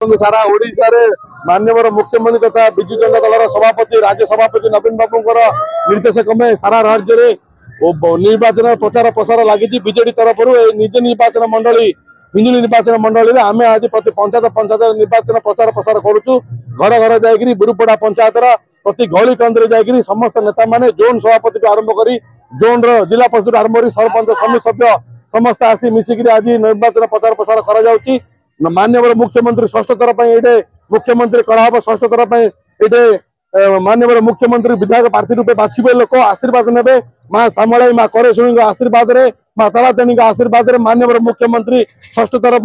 सारा ओडिशा रे माननीय मुख्यमंत्री तथा विजु जनता दल सभापति राज्य सभापति नवीन बाबू निर्देश क्रमे सारा राज्य में निर्वाचन प्रचार प्रसार लगी बीजेडी तरफ निज निर्वाचन मंडली हिंदुली निर्वाचन मंडली में आम आज प्रति पंचायत निर्वाचन प्रचार प्रसार करुचु। घर घर जाकि बुरुपड़ा पंचायत प्रति गली कंदे जाकि समस्त नेता माने जोन सभापति आरंभ कर जोन जिला परिषद आरंभ कर सरपंच समिति सभ्य समस्त आसी मिसिक आज निर्वाचन प्रचार प्रसार कर माननीय मुख्यमंत्री षष्ठ थर ये मुख्यमंत्री कराब षष्ठ थर ये माननीय मुख्यमंत्री विधायक प्रार्थी रूपे बाछे लोक आशीर्वाद ने माँ सामलाई माँ करेशुणी आशीर्वाद माँ ताराताणी आशीर्वाद माननीय मुख्यमंत्री षष्ठ थर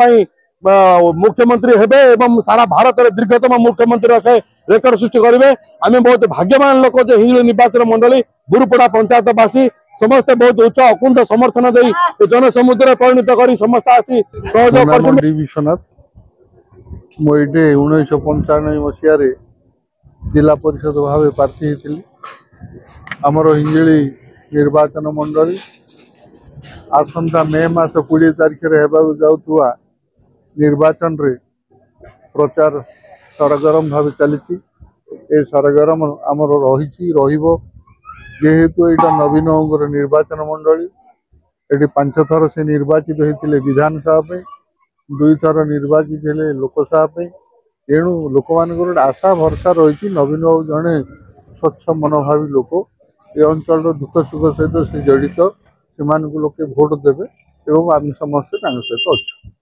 मुख्यमंत्री हेबे एवं सारा भारत में दीर्घतम मुख्यमंत्री रखे रेकर्ड सृष्टि करेंगे। आम बहुत भाग्यवान लोक हिंदुली निर्वाचन मंडली बुरुपड़ा पंचायतवासी समस्ते बहुत उच्च अकुंठ समर्थन दे जनसमुद्र परिणत कर समस्त आसी सहयोग विश्वनाथ मुझे 1995 मसीह जिला परिषद भाव प्रार्थी होती आमर हिंजिली निर्वाचन मंडली आसंता मे मास 20 तारिख जाऊा निर्वाचन रे प्रचार सरगरम भाव चली सरगरम आमर रही जेहेतु यहाँ नवीन निर्वाचन मंडली ये 5 थर से निर्वाचित होते विधानसभा 2 थर निर्वाचित हेले लोकसभा तेणु लोक मान आशा भरसा रही नवीन बाबू जड़े स्वच्छ मनोभावी लोक ये अंचल दुख सुख सहित से जड़ित से लोके भोट देवे एवं आम समस्ते सहित अच्छा।